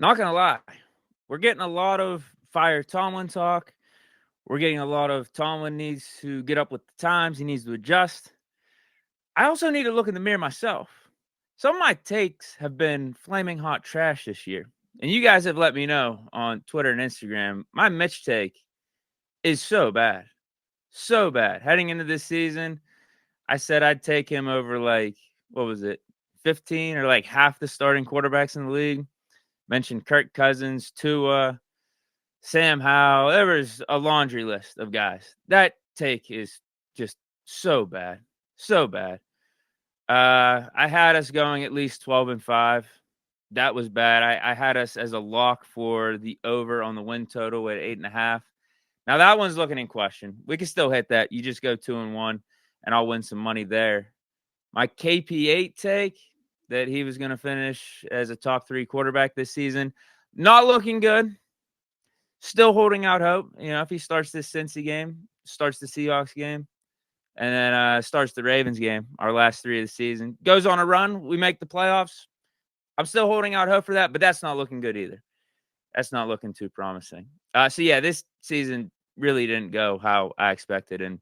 Not gonna lie, we're getting a lot of fire Tomlin talk. We're getting a lot of Tomlin needs to get up with the times. He needs to adjust. I also need to look in the mirror myself. Some of my takes have been flaming hot trash this year. And you guys have let me know on Twitter and Instagram. My Mitch take is so bad. So bad. Heading into this season, I said I'd take him over what was it? 15 or like half the starting quarterbacks in the league. Mentioned Kirk Cousins, Tua, Sam Howell. There was a laundry list of guys. That take is just so bad. So bad. I had us going at least 12-5. That was bad. I had us as a lock for the over on the win total at 8.5. Now that one's looking in question. We can still hit that. You just go 2-1, and I'll win some money there. My KP8 take that he was going to finish as a top 3 quarterback this season, not looking good. Still holding out hope. If he starts this Cincy game, starts the Seahawks game, and then starts the Ravens game, our last 3 of the season, goes on a run, we make the playoffs. I'm still holding out hope for that, but that's not looking good either. That's not looking too promising. This season really didn't go how I expected, and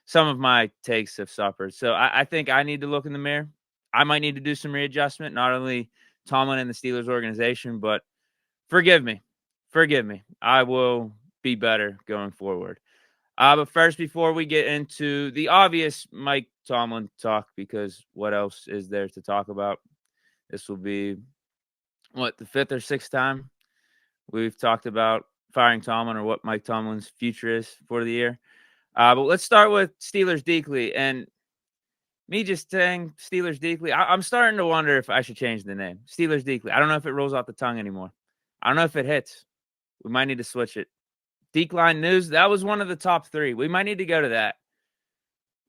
some of my takes have suffered. So I think I need to look in the mirror. I might need to do some readjustment, not only Tomlin and the Steelers organization, but forgive me. Forgive me. I will be better going forward. But first, before we get into the obvious Mike Tomlin talk, because what else is there to talk about? This will be, the 5th or 6th time we've talked about firing Tomlin or what Mike Tomlin's future is for the year. But let's start with Steelers Deekly. And me just saying Steelers Deekly, I'm starting to wonder if I should change the name. Steelers Deekly. I don't know if it rolls off the tongue anymore. I don't know if it hits. We might need to switch it. Deekline News, that was one of the top 3. We might need to go to that.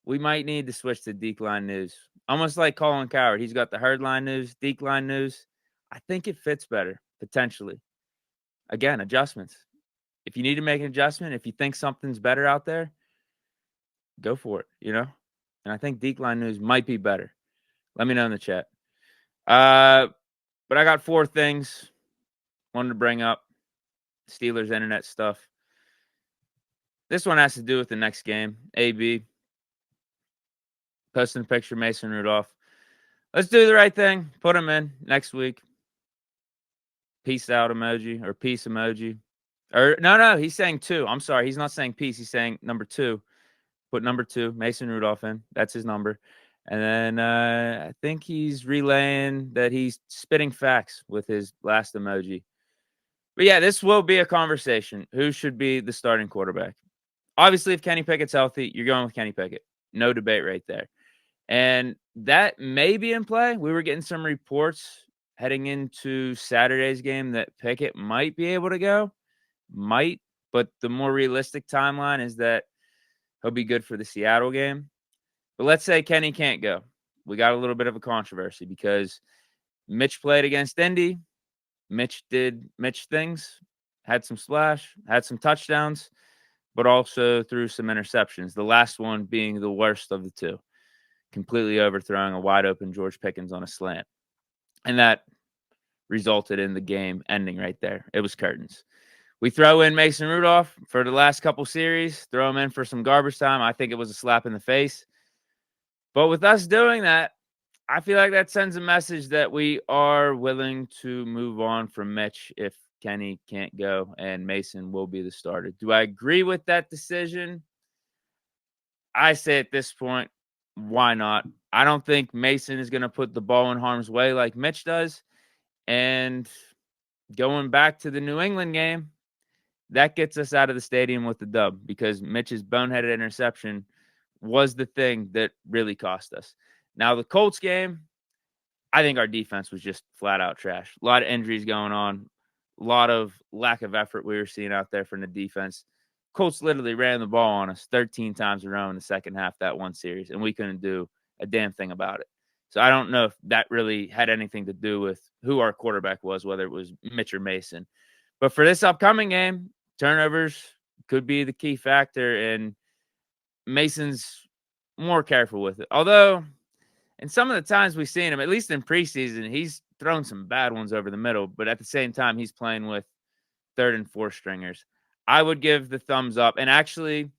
We might need to switch to Deekline News. Almost like Colin Coward. He's got the Herdline News, Deekline News. I think it fits better, potentially. Again, adjustments. If you need to make an adjustment, if you think something's better out there, go for it, And I think Deekline News might be better. Let me know in the chat. But I got 4 things wanted to bring up. Steelers internet stuff. This one has to do with the next game. AB. Posting a picture of Mason Rudolph. Let's do the right thing. Put him in next week. Peace out emoji or peace emoji. Or no, he's saying 2. I'm sorry. He's not saying peace. He's saying number 2. Put number 2, Mason Rudolph in. That's his number. And then I think he's relaying that he's spitting facts with his last emoji. But yeah, this will be a conversation. Who should be the starting quarterback? Obviously, if Kenny Pickett's healthy, you're going with Kenny Pickett. No debate right there. And that may be in play. We were getting some reports heading into Saturday's game that Pickett might be able to go. Might. But the more realistic timeline is that he'll be good for the Seattle game. But let's say Kenny can't go. We got a little bit of a controversy because Mitch played against Indy. Mitch did Mitch things, had some splash, had some touchdowns, but also threw some interceptions. The last one being the worst of the 2, completely overthrowing a wide open George Pickens on a slant. And that resulted in the game ending right there. It was curtains. We throw in Mason Rudolph for the last couple series, throw him in for some garbage time. I think it was a slap in the face. But with us doing that, I feel like that sends a message that we are willing to move on from Mitch if Kenny can't go and Mason will be the starter. Do I agree with that decision? I say at this point, why not? I don't think Mason is going to put the ball in harm's way like Mitch does. And going back to the New England game, that gets us out of the stadium with the dub because Mitch's boneheaded interception was the thing that really cost us. Now, the Colts game, I think our defense was just flat out trash. A lot of injuries going on, a lot of lack of effort we were seeing out there from the defense. Colts literally ran the ball on us 13 times in a row in the second half that one series, and we couldn't do a damn thing about it. So I don't know if that really had anything to do with who our quarterback was, whether it was Mitch or Mason. But for this upcoming game, turnovers could be the key factor, and Mason's more careful with it. Although And some of the times we've seen him, at least in preseason, he's thrown some bad ones over the middle, but at the same time, he's playing with third and fourth stringers. I would give the thumbs up. And actually,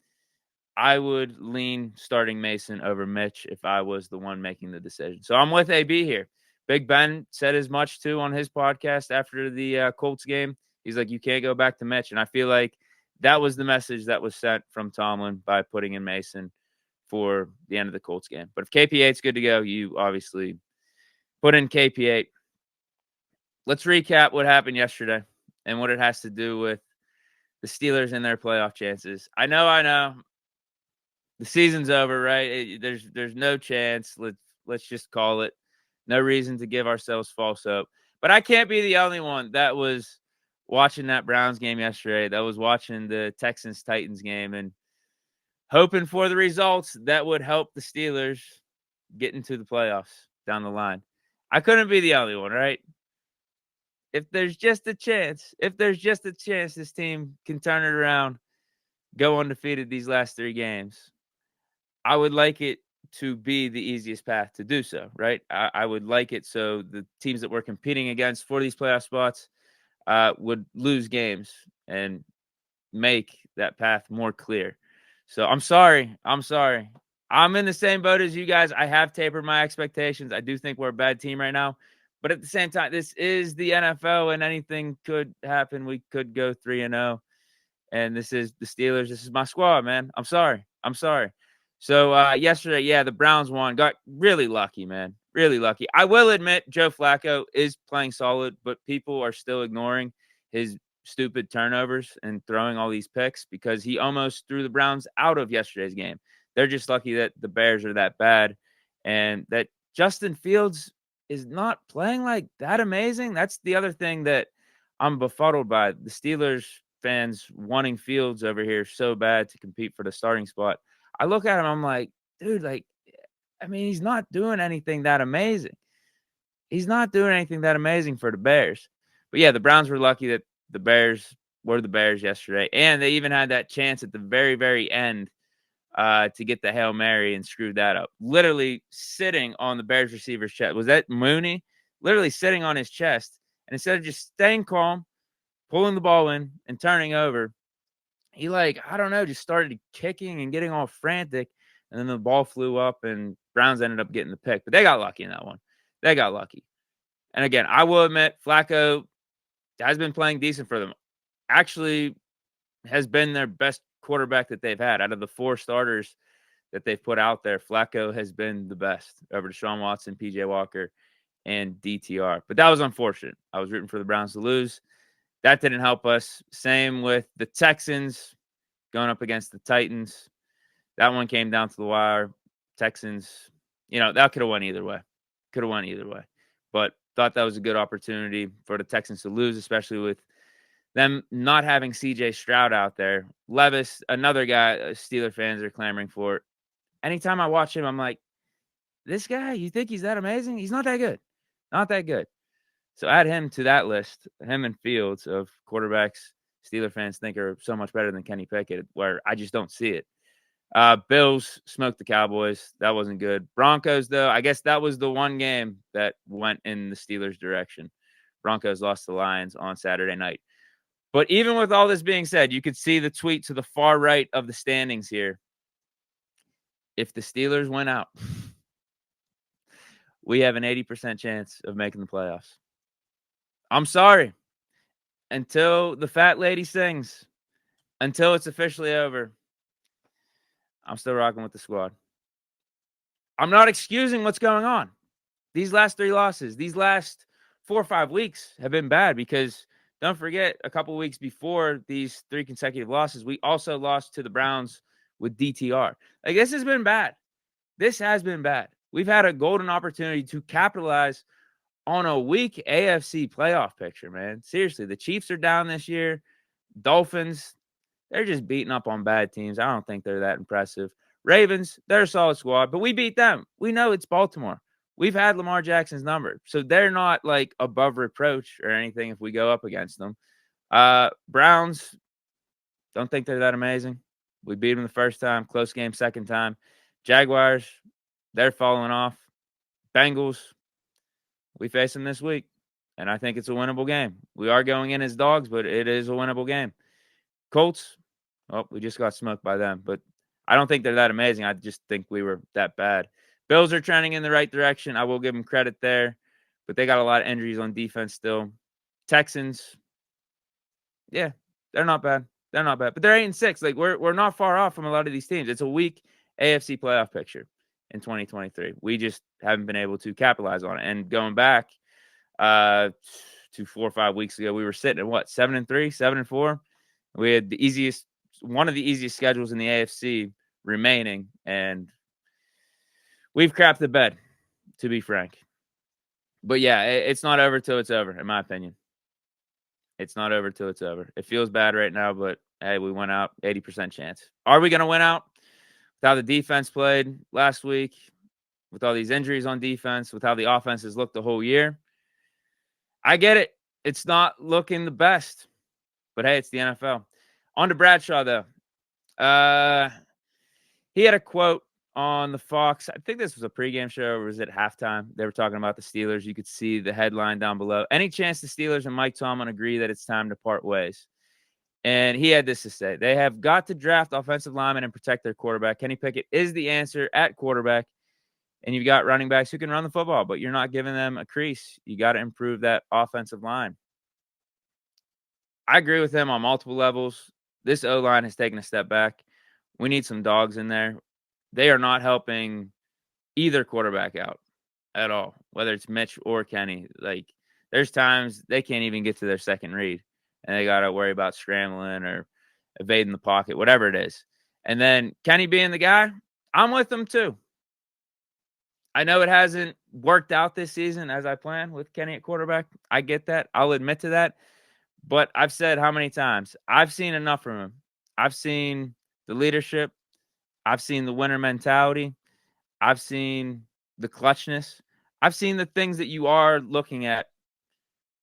I would lean starting Mason over Mitch if I was the one making the decision. So I'm with AB here. Big Ben said as much too on his podcast after the Colts game. He's like, you can't go back to Mitch. And I feel like that was the message that was sent from Tomlin by putting in Mason for the end of the Colts game. But if KP8's good to go, you obviously put in KP8. Let's recap what happened yesterday and what it has to do with the Steelers and their playoff chances. I know. The season's over, right? There's no chance. Let's just call it. No reason to give ourselves false hope. But I can't be the only one that was watching that Browns game yesterday, that was watching the Texans-Titans game and hoping for the results that would help the Steelers get into the playoffs down the line. I couldn't be the only one, right? If there's just a chance, this team can turn it around, go undefeated these last 3 games, I would like it to be the easiest path to do so, right? I would like it so the teams that we're competing against for these playoff spots would lose games and make that path more clear. So I'm sorry. I'm in the same boat as you guys. I have tapered my expectations. I do think we're a bad team right now. But at the same time, this is the NFL and anything could happen. We could go 3-0. And this is the Steelers. This is my squad, man. I'm sorry. So yesterday, the Browns won. Got really lucky, man. Really lucky. I will admit Joe Flacco is playing solid, but people are still ignoring his stupid turnovers and throwing all these picks because he almost threw the Browns out of yesterday's game. They're just lucky that the Bears are that bad and that Justin Fields is not playing like that amazing. That's the other thing that I'm befuddled by. The Steelers fans wanting Fields over here so bad to compete for the starting spot. I look at him, I'm like, dude, he's not doing anything that amazing. He's not doing anything that amazing for the Bears. But yeah, the Browns were lucky that the Bears were the Bears yesterday. And they even had that chance at the very, very end to get the Hail Mary and screwed that up. Literally sitting on the Bears receiver's chest. Was that Mooney? Literally sitting on his chest. And instead of just staying calm, pulling the ball in and turning over, he just started kicking and getting all frantic. And then the ball flew up and Browns ended up getting the pick. But they got lucky in that one. They got lucky. And again, I will admit, Flacco has been playing decent for them. Actually has been their best quarterback that they've had. Out of the 4 starters that they've put out there, Flacco has been the best over Deshaun Watson, PJ Walker, and DTR. But that was unfortunate. I was rooting for the Browns to lose. That didn't help us. Same with the Texans going up against the Titans. That one came down to the wire. Texans, that could have went either way. But thought that was a good opportunity for the Texans to lose, especially with them not having C.J. Stroud out there. Levis, another guy Steeler fans are clamoring for. Anytime I watch him, I'm like, this guy, you think he's that amazing? He's not that good. Not that good. So add him to that list, him and Fields of quarterbacks Steeler fans think are so much better than Kenny Pickett, where I just don't see it. Bills smoked the Cowboys. That wasn't good. Broncos, though, I guess that was the one game that went in the Steelers' direction. Broncos lost to the Lions on Saturday night. But even with all this being said, you could see the tweet to the far right of the standings here. If the Steelers win out, we have an 80% chance of making the playoffs. I'm sorry. Until the fat lady sings, until it's officially over, I'm still rocking with the squad. I'm not excusing what's going on. These last 3 losses, these last 4 or 5 weeks have been bad because don't forget, a couple of weeks before these 3 consecutive losses, we also lost to the Browns with DTR. This has been bad. This has been bad. We've had a golden opportunity to capitalize on a weak AFC playoff picture, man. Seriously, the Chiefs are down this year. Dolphins, they're just beating up on bad teams. I don't think they're that impressive. Ravens, they're a solid squad, but we beat them. We know it's Baltimore. We've had Lamar Jackson's number, so they're not above reproach or anything if we go up against them. Browns, don't think they're that amazing. We beat them the first time, close game second time. Jaguars, they're falling off. Bengals, we face them this week, and I think it's a winnable game. We are going in as dogs, but it is a winnable game. Colts, well, we just got smoked by them, but I don't think they're that amazing. I just think we were that bad. Bills are trending in the right direction. I will give them credit there, but they got a lot of injuries on defense still. Texans, yeah, they're not bad. They're not bad, but they're 8-6. Like we're not far off from a lot of these teams. It's a weak AFC playoff picture in 2023. We just haven't been able to capitalize on it. And going back to 4 or 5 weeks ago, we were sitting at what, 7-3, 7-4. We had one of the easiest schedules in the AFC remaining, and we've crapped the bed, to be frank. But yeah, it's not over till it's over, in my opinion. It's not over till it's over. It feels bad right now, but hey, we went out 80% chance. Are we going to win out with how the defense played last week, with all these injuries on defense, with how the offense has looked the whole year? I get it. It's not looking the best, but hey, it's the NFL. On to Bradshaw, though. He had a quote on the Fox. I think this was a pregame show, or was it halftime? They were talking about the Steelers. You could see the headline down below. Any chance the Steelers and Mike Tomlin agree that it's time to part ways? And he had this to say: they have got to draft offensive linemen and protect their quarterback. Kenny Pickett is the answer at quarterback. And you've got running backs who can run the football, but you're not giving them a crease. You got to improve that offensive line. I agree with him on multiple levels. This O-line has taken a step back. We need some dogs in there. They are not helping either quarterback out at all, whether it's Mitch or Kenny. Like, there's times they can't even get to their second read, and they got to worry about scrambling or evading the pocket, whatever it is. And then Kenny being the guy, I'm with him too. I know it hasn't worked out this season as I planned with Kenny at quarterback. I get that. I'll admit to that. But I've said how many times? I've seen enough from him. I've seen the leadership. I've seen the winner mentality. I've seen the clutchness. I've seen the things that you are looking at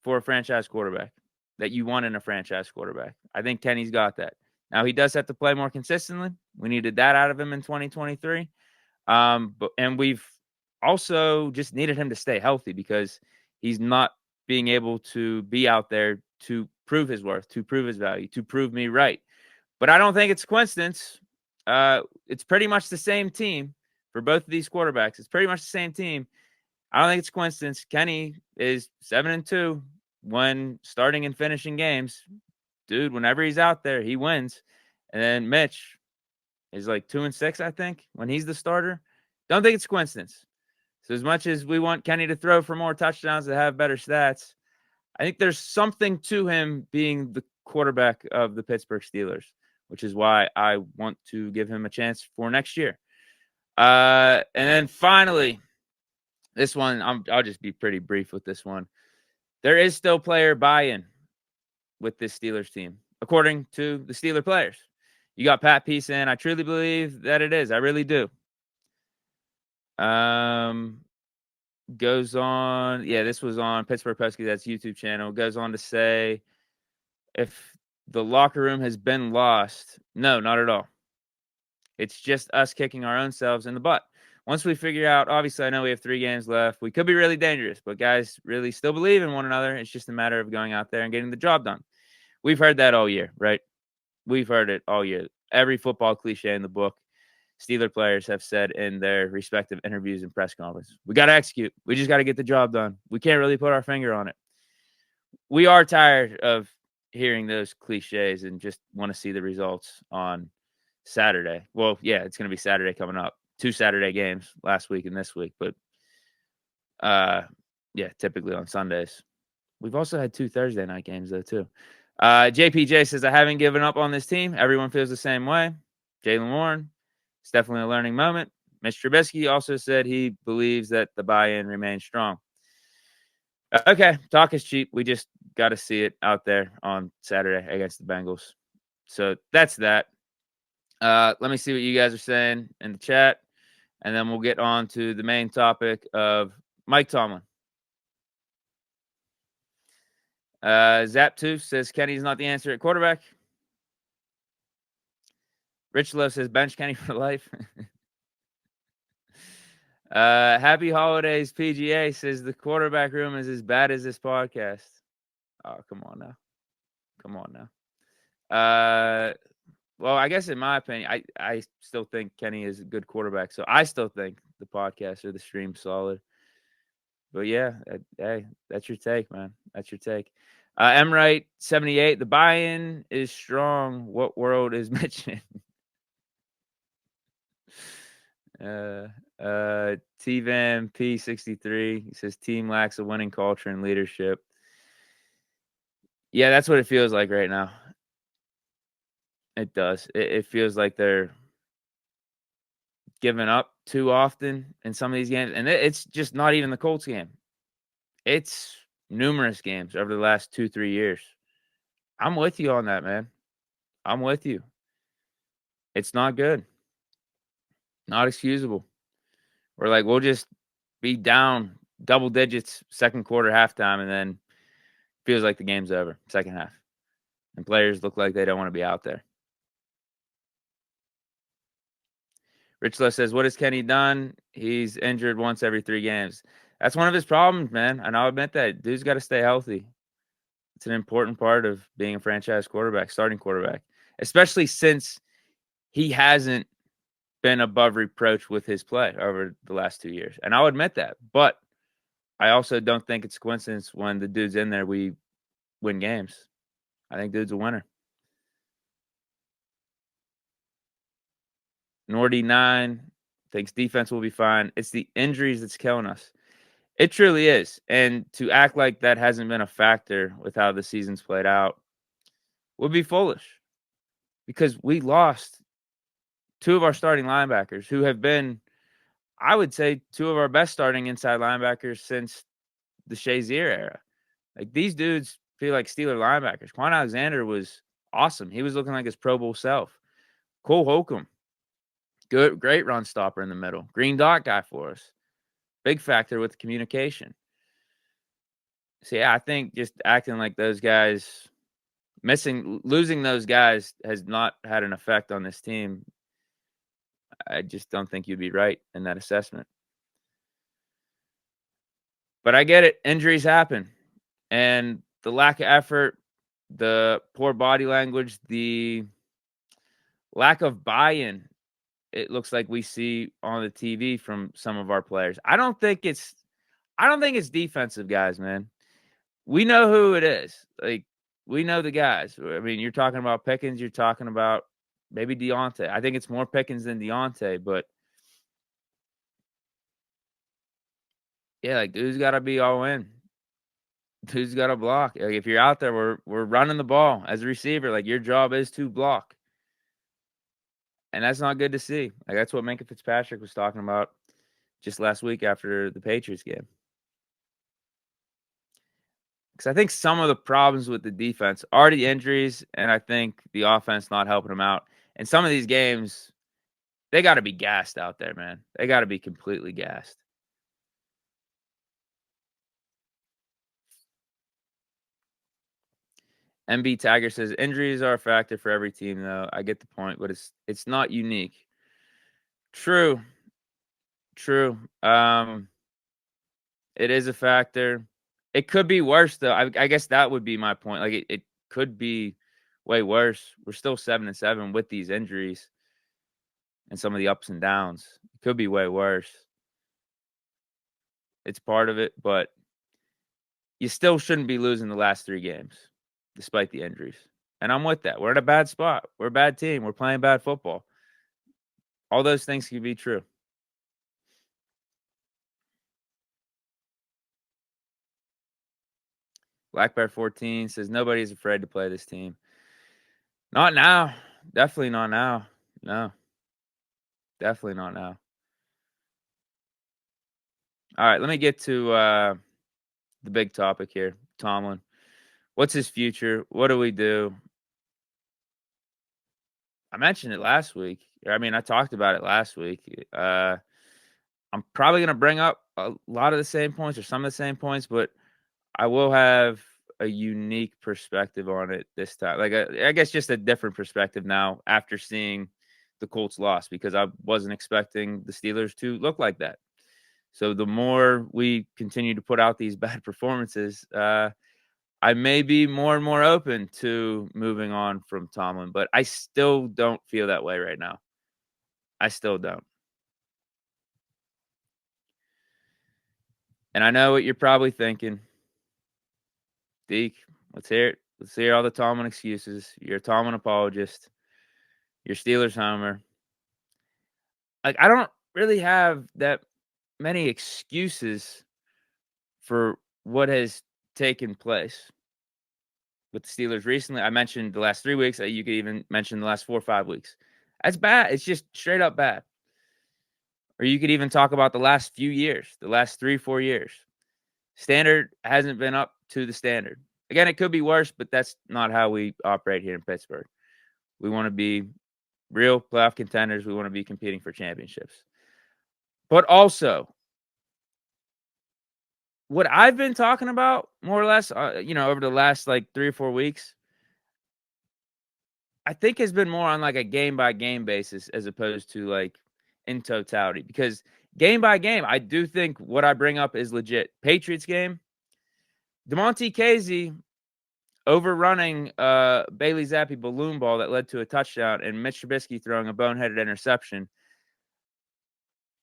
for a franchise quarterback, that you want in a franchise quarterback. I think Kenny's got that. Now, he does have to play more consistently. We needed that out of him in 2023. And we've also just needed him to stay healthy, because he's not being able to be out there to prove his worth, to prove his value, to prove me right. But I don't think it's a coincidence. It's pretty much the same team for both of these quarterbacks. It's pretty much the same team. I don't think it's a coincidence. Kenny is 7-2 when starting and finishing games. Dude, whenever he's out there, he wins. And then Mitch is like 2-6, I think, when he's the starter. Don't think it's a coincidence. So as much as we want Kenny to throw for more touchdowns, to have better stats, I think there's something to him being the quarterback of the Pittsburgh Steelers, which is why I want to give him a chance for next year. And then finally, this one, I'll just be pretty brief with this one. There is still player buy-in with this Steelers team, according to the Steeler players. You got Pat P saying, I truly believe that it is. I really do. Goes on. Yeah, this was on Pittsburgh Pesky, that's YouTube channel. Goes on to say, if the locker room has been lost, no, not at all. It's just us kicking our own selves in the butt. Once we figure out, obviously, I know we have 3 games left. We could be really dangerous, but guys really still believe in one another. It's just a matter of going out there and getting the job done. We've heard that all year, right? We've heard it all year. Every football cliche in the book, Steeler players have said in their respective interviews and press conferences. We got to execute. We just got to get the job done. We can't really put our finger on it. We are tired of hearing those cliches and just want to see the results on Saturday. Well, yeah, it's going to be Saturday coming up. 2 Saturday games last week and this week, but yeah, typically on Sundays. We've also had 2 Thursday night games though too. JPJ says, I haven't given up on this team. Everyone feels the same way. Jalen Warren, it's definitely a learning moment. Mitch Trubisky also said he believes that the buy-in remains strong. Okay, talk is cheap. We just got to see it out there on Saturday against the Bengals. So that's that. Let me see what you guys are saying in the chat, and then we'll get on to the main topic of Mike Tomlin. Zap2 says Kenny's not the answer at quarterback. Rich Love says bench Kenny for life. Happy holidays, PGA says the quarterback room is as bad as this podcast. Oh, come on now. Come on now. Well, I guess in my opinion, I still think Kenny is a good quarterback. So I still think the podcast or the stream's solid. But yeah, hey, that's your take, man. That's your take. M-Right 78, the buy-in is strong. What world is Mitch in? T-Van P63, he says team lacks a winning culture and leadership. Yeah, that's what it feels like right now. It does. It feels like they're giving up too often in some of these games. And it's just not even the Colts game. It's numerous games over the last 2-3 years. I'm with you on that, man. I'm with you. It's not good. Not excusable. We're like, we'll just be down double digits second quarter, halftime, and then feels like the game's over, second half. And players look like they don't want to be out there. Richlow says, what has Kenny done? He's injured once every 3 games. That's one of his problems, man. And I'll admit that. Dude's got to stay healthy. It's an important part of being a franchise quarterback, starting quarterback, especially since he hasn't been above reproach with his play over the last 2 years. And I'll admit that. But I also don't think it's a coincidence when the dude's in there, we win games. I think dude's a winner. Nordy9 thinks defense will be fine. It's the injuries that's killing us. It truly is. And to act like that hasn't been a factor with how the season's played out would be foolish, because we lost 2 of our starting linebackers who have been, I would say, 2 of our best starting inside linebackers since the Shazier era. Like, these dudes feel like Steeler linebackers. Quan Alexander was awesome. He was looking like his Pro Bowl self. Cole Holcomb, great run stopper in the middle. Green dot guy for us. Big factor with communication. So, yeah, I think just acting like those guys, losing those guys has not had an effect on this team. I just don't think you'd be right in that assessment. But I get it. Injuries happen. And the lack of effort, the poor body language, the lack of buy-in, it looks like we see on the TV from some of our players. I don't think it's defensive guys, man. We know who it is. Like, we know the guys. I mean, you're talking about Pickens, you're talking about maybe Deontay. I think it's more Pickens than Deontay, but yeah, like, dude's got to be all in. Dude's got to block. Like, if you're out there, we're running the ball as a receiver. Like, your job is to block. And that's not good to see. Like, that's what Minkah Fitzpatrick was talking about just last week after the Patriots game. Because I think some of the problems with the defense are the injuries, and I think the offense not helping them out. And some of these games, they got to be gassed out there, man. They got to be completely gassed. MB Tiger says, injuries are a factor for every team, though. I get the point, but it's not unique. True. It is a factor. It could be worse, though. I guess that would be my point. Like, it could be way worse. We're still 7-7 with these injuries and some of the ups and downs. It could be way worse. It's part of it, but you still shouldn't be losing the last 3 games despite the injuries. And I'm with that. We're in a bad spot. We're a bad team. We're playing bad football. All those things can be true. Black Bear 14 says nobody's afraid to play this team. Not now. Definitely not now. No. Definitely not now. All right, let me get to the big topic here. Tomlin. What's his future? What do we do? I mentioned it last week. I mean, I talked about it last week. I'm probably going to bring up a lot of the same points or some of the same points, but I will have a unique perspective on it this time. Like, I guess just a different perspective now after seeing the Colts loss, because I wasn't expecting the Steelers to look like that. So the more we continue to put out these bad performances, I may be more and more open to moving on from Tomlin, but I still don't feel that way right now. I still don't. And I know what you're probably thinking. Deke, let's hear it. Let's hear all the Tomlin excuses. You're a Tomlin apologist. You're Steelers homer. Like, I don't really have that many excuses for what has taken place with the Steelers recently. I mentioned the last 3 weeks. You could even mention the last 4 or 5 weeks. That's bad. It's just straight up bad. Or you could even talk about the last few years, the last 3, 4 years. Standard hasn't been up to the standard. Again, it could be worse, but that's not how we operate here in Pittsburgh. We want to be real playoff contenders. We want to be competing for championships. But also, what I've been talking about, more or less, over the last like 3 or 4 weeks, I think has been more on like a game by game basis as opposed to like in totality. Because game by game, I do think what I bring up is legit. Patriots game, DeMonte Casey overrunning Bailey Zappi balloon ball that led to a touchdown, and Mitch Trubisky throwing a boneheaded interception.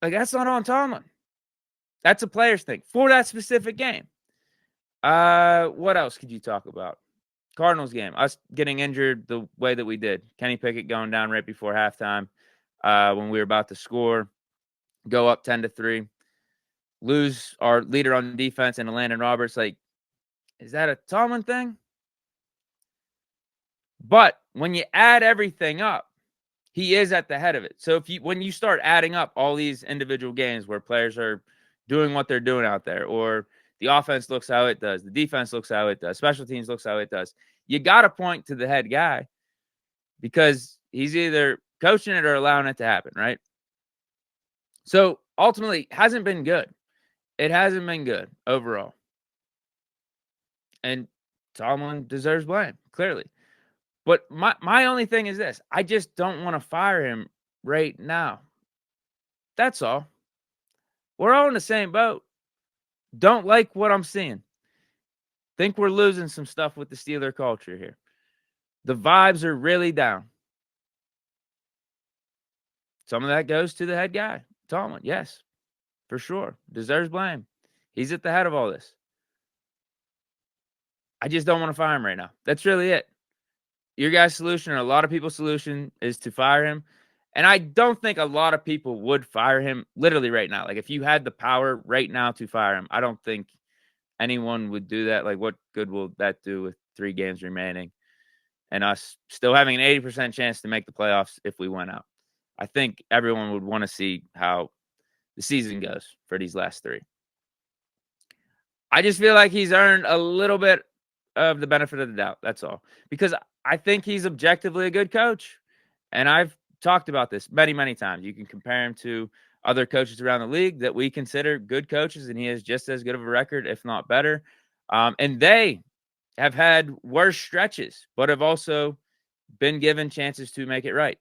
Like, that's not on Tomlin. That's a player's thing for that specific game. What else could you talk about? Cardinals game, us getting injured the way that we did. Kenny Pickett going down right before halftime when we were about to score, go up 10-3, lose our leader on defense and Landon Roberts. Like, is that a Tomlin thing? But when you add everything up, he is at the head of it. So when you start adding up all these individual games where players are doing what they're doing out there, or the offense looks how it does, the defense looks how it does, special teams looks how it does, you got to point to the head guy because he's either coaching it or allowing it to happen, right? So ultimately, hasn't been good. It hasn't been good overall. And Tomlin deserves blame, clearly. But my only thing is this. I just don't want to fire him right now. That's all. We're all in the same boat. Don't like what I'm seeing. Think we're losing some stuff with the Steeler culture here. The vibes are really down. Some of that goes to the head guy, Tomlin. Yes, for sure. Deserves blame. He's at the head of all this. I just don't want to fire him right now. That's really it. Your guys' solution, or a lot of people's solution, is to fire him. And I don't think a lot of people would fire him literally right now. Like, if you had the power right now to fire him, I don't think anyone would do that. Like, what good will that do with 3 games remaining and us still having an 80% chance to make the playoffs if we went out? I think everyone would want to see how the season goes for these last 3. I just feel like he's earned a little bit of the benefit of the doubt. That's all. Because I think he's objectively a good coach. And I've talked about this many, many times. You can compare him to other coaches around the league that we consider good coaches, and he has just as good of a record, if not better. And they have had worse stretches, but have also been given chances to make it right.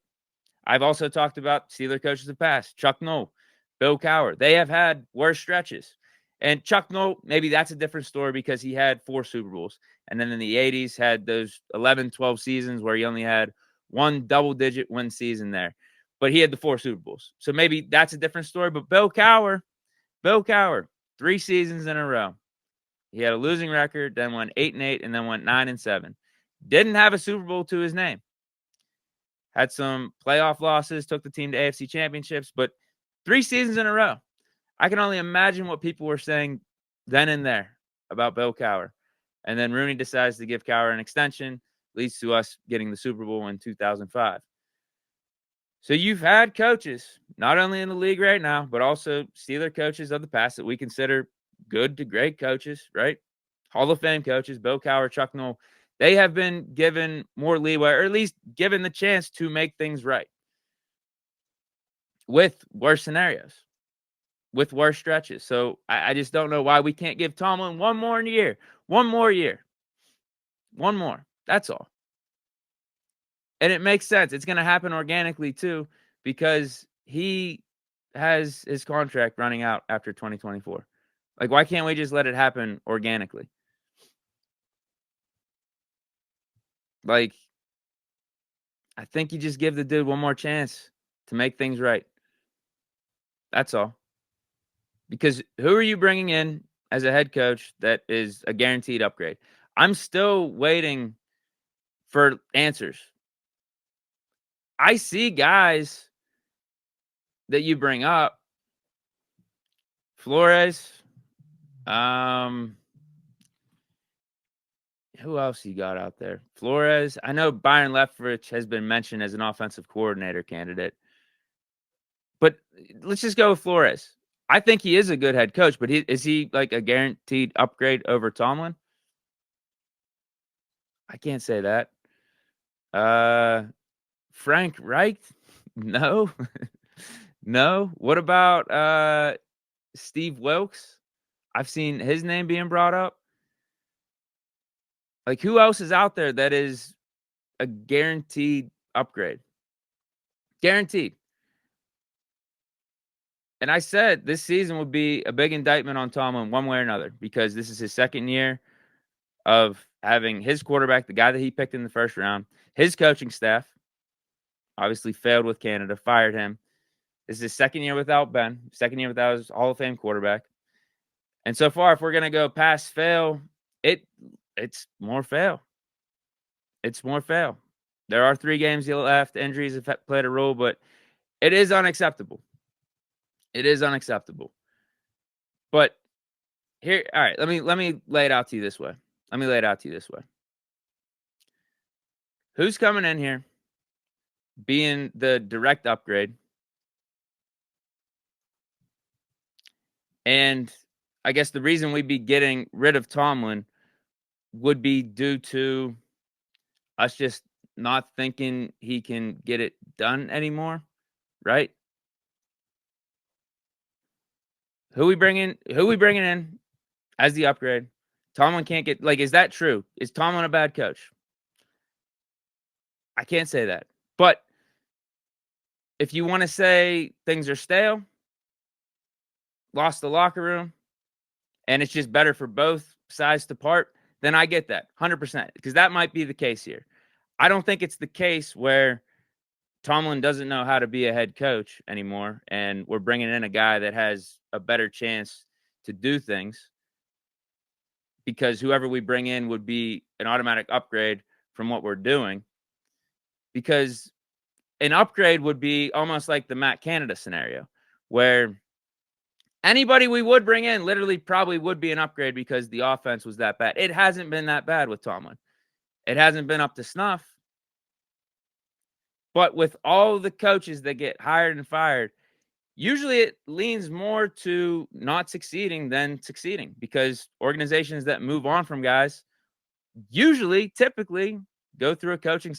I've also talked about Steeler coaches of the past, Chuck Noll, Bill Cowher. They have had worse stretches. And Chuck Noll, maybe that's a different story because he had 4 Super Bowls. And then in the 80s had those 11, 12 seasons where he only had 1 double-digit win season there. But he had the 4 Super Bowls. So maybe that's a different story. But Bill Cowher, 3 seasons in a row. He had a losing record, then went 8-8, and then went 9-7. Didn't have a Super Bowl to his name. Had some playoff losses, took the team to AFC championships, but 3 seasons in a row. I can only imagine what people were saying then and there about Bill Cowher. And then Rooney decides to give Cowher an extension, leads to us getting the Super Bowl in 2005. So you've had coaches, not only in the league right now, but also Steeler coaches of the past that we consider good to great coaches, right? Hall of Fame coaches, Bill Cowher, Chuck Noll. They have been given more leeway, or at least given the chance to make things right with worse scenarios, with worse stretches. So I just don't know why we can't give Tomlin one more year. One more. That's all. And it makes sense. It's going to happen organically too, because he has his contract running out after 2024? Like, why can't we just let it happen organically? Like, I think you just give the dude one more chance to make things right. That's all. Because who are you bringing in as a head coach that is a guaranteed upgrade? I'm still waiting for answers. I see guys that you bring up. Flores. Who else you got out there? Flores. I know Byron Leftwich has been mentioned as an offensive coordinator candidate. But let's just go with Flores. I think he is a good head coach, but is he like a guaranteed upgrade over Tomlin? I can't say that. Frank Reich? No. No. What about Steve Wilkes? I've seen his name being brought up. Like, who else is out there that is a guaranteed upgrade? Guaranteed. And I said this season would be a big indictment on Tomlin one way or another because this is his second year of having his quarterback, the guy that he picked in the first round, his coaching staff obviously failed with Canada, fired him. This is his second year without Ben, second year without his Hall of Fame quarterback. And so far, if we're going to go pass fail, it's more fail. It's more fail. There are 3 games left. Injuries have played a role, but it is unacceptable. It is unacceptable. But here, all right, let me lay it out to you this way. Who's coming in here being the direct upgrade? And I guess the reason we'd be getting rid of Tomlin would be due to us just not thinking he can get it done anymore, right? Who we bringing in as the upgrade? Tomlin can't get, like, is that true? Is Tomlin a bad coach? I can't say that. But if you want to say things are stale, lost the locker room, and it's just better for both sides to part, then I get that 100% because that might be the case here. I don't think it's the case where Tomlin doesn't know how to be a head coach anymore, and we're bringing in a guy that has a better chance to do things because whoever we bring in would be an automatic upgrade from what we're doing. Because an upgrade would be almost like the Matt Canada scenario, where anybody we would bring in literally probably would be an upgrade because the offense was that bad. It hasn't been that bad with Tomlin. It hasn't been up to snuff. But with all the coaches that get hired and fired, usually it leans more to not succeeding than succeeding because organizations that move on from guys usually, typically, go through a coaching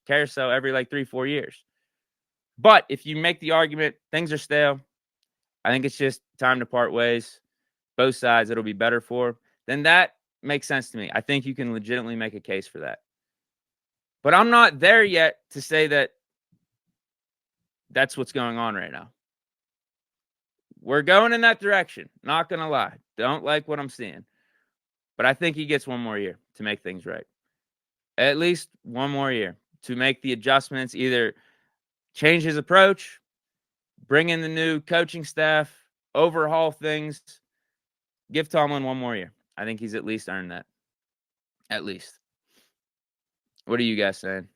carousel every like 3-4 years. But if you make the argument things are stale, I think it's just time to part ways. Both sides, it'll be better for. Then that makes sense to me. I think you can legitimately make a case for that. But I'm not there yet to say that that's what's going on right now. We're going in that direction. Not going to lie. Don't like what I'm seeing. But I think he gets one more year to make things right. At least one more year to make the adjustments, either change his approach, bring in the new coaching staff, overhaul things. Give Tomlin one more year. I think he's at least earned that. At least. What are you guys saying?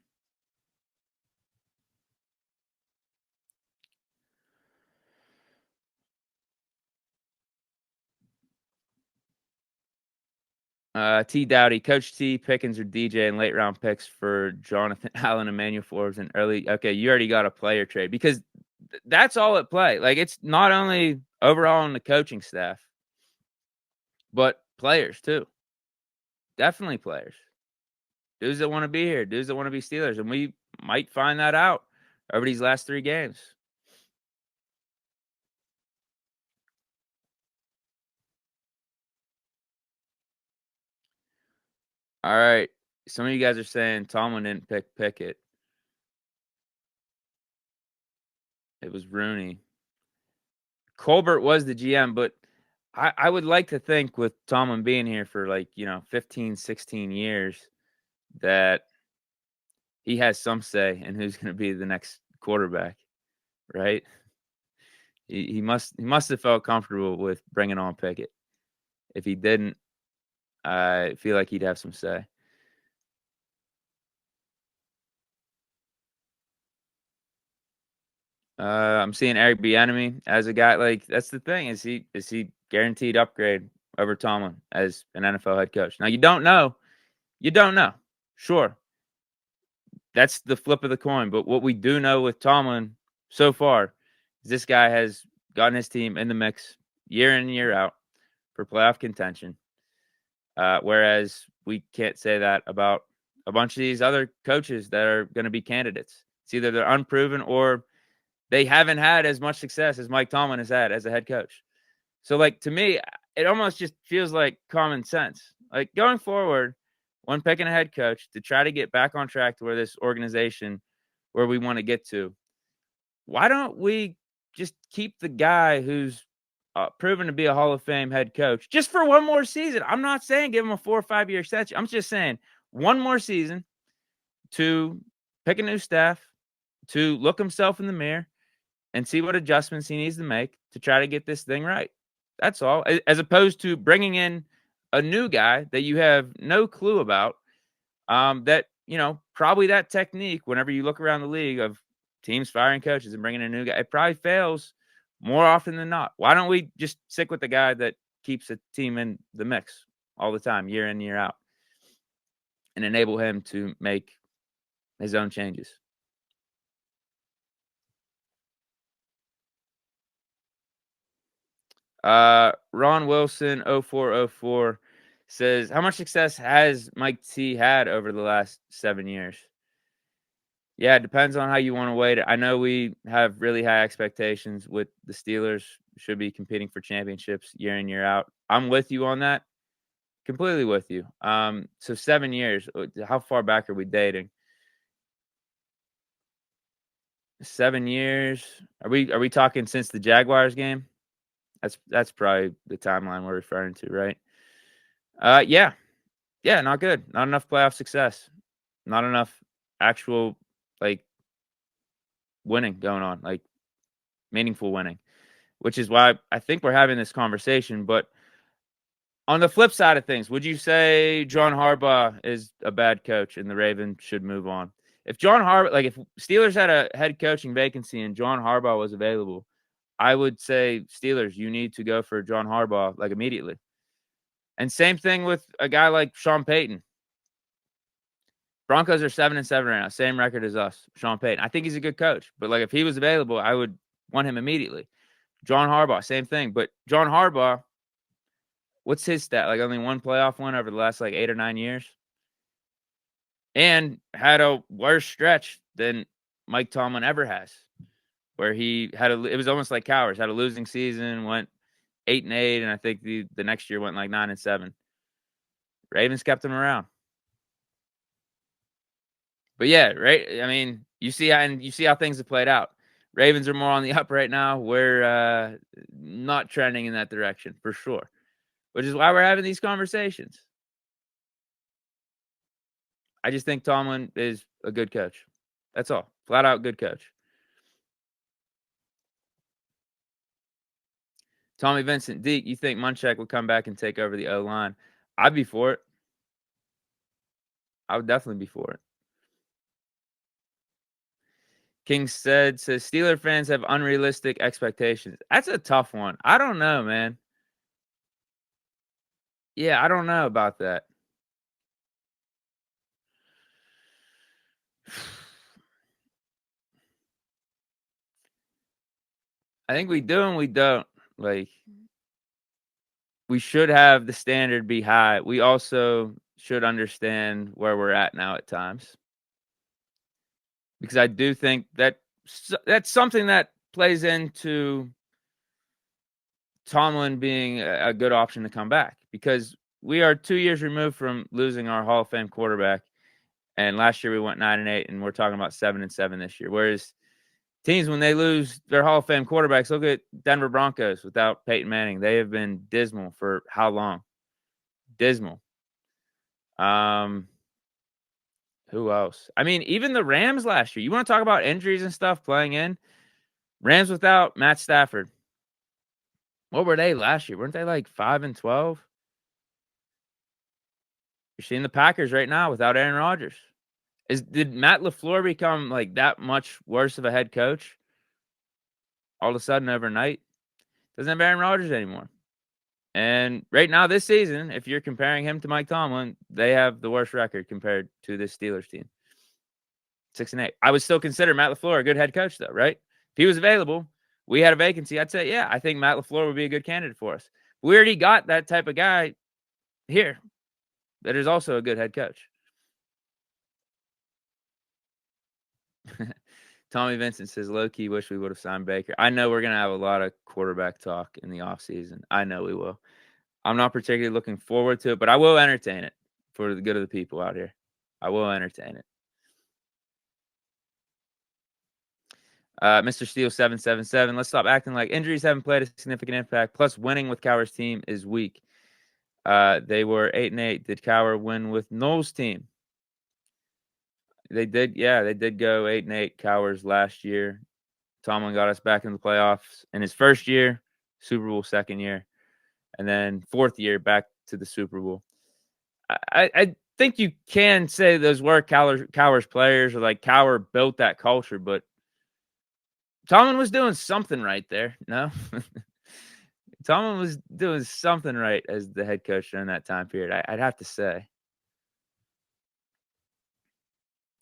T. Dowdy, Coach T, Pickens, or DJ, and late round picks for Jonathan Allen, Emmanuel Forbes, and early. Okay, you already got a player trade because that's all at play. Like, it's not only overall on the coaching staff, but players too. Definitely players. Dudes that want to be here, dudes that want to be Steelers, and we might find that out over these last 3 games. All right. Some of you guys are saying Tomlin didn't pick Pickett. It was Rooney. Colbert was the GM, but I would like to think with Tomlin being here for 15, 16 years that he has some say in who's going to be the next quarterback, right? He must have felt comfortable with bringing on Pickett. If he didn't, I feel like he'd have some say. I'm seeing Eric Bieniemy as a guy. Like, that's the thing. Is he guaranteed upgrade over Tomlin as an NFL head coach? Now, you don't know. You don't know. Sure, that's the flip of the coin. But what we do know with Tomlin so far is this guy has gotten his team in the mix year in and year out for playoff contention. Whereas we can't say that about a bunch of these other coaches that are going to be candidates. It's either they're unproven or they haven't had as much success as Mike Tomlin has had as a head coach. So, like, to me, it almost just feels like common sense. Like, going forward, when picking a head coach to try to get back on track to where this organization, where we want to get to, why don't we just keep the guy who's proven to be a Hall of Fame head coach just for one more season? I'm not saying give him a 4 or 5 year extension. I'm just saying one more season to pick a new staff, to look himself in the mirror and see what adjustments he needs to make to try to get this thing right. That's all. As opposed to bringing in a new guy that you have no clue about, that, probably that technique, whenever you look around the league of teams firing coaches and bringing in a new guy, it probably fails more often than not. Why don't we just stick with the guy that keeps a team in the mix all the time, year in, year out, and enable him to make his own changes? Ron Wilson 0404 says, how much success has Mike T had over the last 7 years? Yeah, it depends on how you want to weight it. I know we have really high expectations with the Steelers. Should be competing for championships year in, year out. I'm with you on that. Completely with you. So 7 years. How far back are we dating? 7 years. Are we talking since the Jaguars game? That's probably the timeline we're referring to, right? Yeah. Yeah, not good. Not enough playoff success. Not enough actual, like, winning going on, like meaningful winning, which is why I think we're having this conversation. But on the flip side of things, would you say John Harbaugh is a bad coach and the Ravens should move on? If John Harbaugh, like, if Steelers had a head coaching vacancy and John Harbaugh was available, I would say, Steelers, you need to go for John Harbaugh, like, immediately. And same thing with a guy like Sean Payton. Broncos are 7-7 right now, same record as us. Sean Payton, I think he's a good coach, but, like, if he was available, I would want him immediately. John Harbaugh, same thing. But John Harbaugh, what's his stat? Like, only one playoff win over the last, like, 8 or 9 years, and had a worse stretch than Mike Tomlin ever has, where he had it was almost like Cowers, had a losing season, went 8-8, and I think the next year went like 9-7. Ravens kept him around. But yeah, right. I mean, you see how things have played out. Ravens are more on the up right now. We're not trending in that direction for sure, which is why we're having these conversations. I just think Tomlin is a good coach. That's all. Flat out good coach. Tommy Vincent, Deke, you think Munchak would come back and take over the O-line? I'd be for it. I would definitely be for it. King says Steeler fans have unrealistic expectations. That's a tough one. I don't know, man. Yeah, I don't know about that. I think we do and we don't. Like, we should have the standard be high. We also should understand where we're at now at times. Because I do think that that's something that plays into Tomlin being a good option to come back, because we are 2 years removed from losing our Hall of Fame quarterback. And last year we went 9-8, and we're talking about 7-7 this year. Whereas Teams, when they lose their Hall of Fame quarterbacks, look at Denver Broncos without Peyton Manning. They have been dismal for how long? Dismal. Who else? I mean, even the Rams last year. You want to talk about injuries and stuff playing in? Rams without Matt Stafford. What were they last year? Weren't they like 5-12? You're seeing the Packers right now without Aaron Rodgers. Did Matt LaFleur become like that much worse of a head coach all of a sudden overnight? Doesn't have Aaron Rodgers anymore. And right now this season, if you're comparing him to Mike Tomlin, they have the worst record compared to this Steelers team. 6-8. I would still consider Matt LaFleur a good head coach, though, right? If he was available, we had a vacancy, I'd say, yeah, I think Matt LaFleur would be a good candidate for us. We already got that type of guy here that is also a good head coach. Tommy Vincent says, low-key, wish we would have signed Baker. I know we're going to have a lot of quarterback talk in the offseason. I know we will. I'm not particularly looking forward to it, but I will entertain it for the good of the people out here. I will entertain it. Mr. Steele 777. Let's stop acting like injuries haven't played a significant impact. Plus, winning with Cowher's team is weak. They were 8-8. Did Cowher win with Noel's team? They did. Yeah, they did go 8-8. Cowher's last year. Tomlin got us back in the playoffs in his first year, Super Bowl second year, and then fourth year back to the Super Bowl. I think you can say those were Cowher's players, or like Cowher built that culture, but Tomlin was doing something right there. No, Tomlin was doing something right as the head coach during that time period. I'd have to say.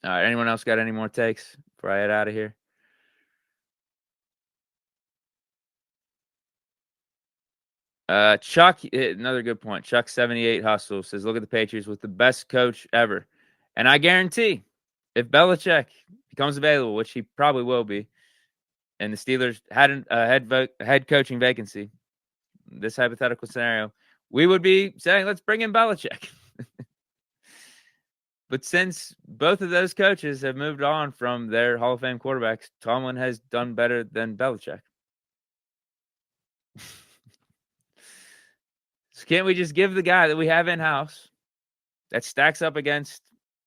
All right. Anyone else got any more takes before I head out of here? Chuck, another good point. Chuck 78 Hustle says, look at the Patriots with the best coach ever. And I guarantee if Belichick becomes available, which he probably will be, and the Steelers had a head coaching vacancy, this hypothetical scenario, we would be saying, let's bring in Belichick. But since both of those coaches have moved on from their Hall of Fame quarterbacks, Tomlin has done better than Belichick. So can't we just give the guy that we have in-house that stacks up against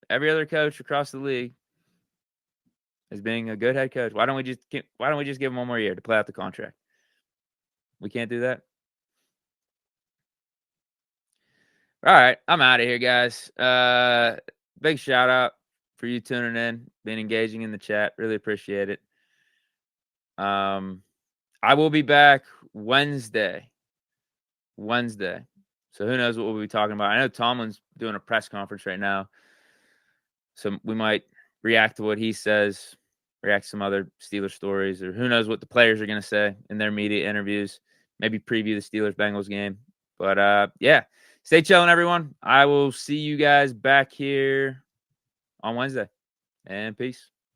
every other coach across the league as being a good head coach? Why don't we just give him one more year to play out the contract? We can't do that. All right, I'm out of here, guys. Big shout out for you tuning in, being engaging in the chat. Really appreciate it. I will be back Wednesday. So who knows what we'll be talking about. I know Tomlin's doing a press conference right now, so we might react to what he says, react to some other Steelers stories, or who knows what the players are going to say in their media interviews. Maybe preview the Steelers-Bengals game. But, yeah, stay chilling, everyone. I will see you guys back here on Wednesday, and peace.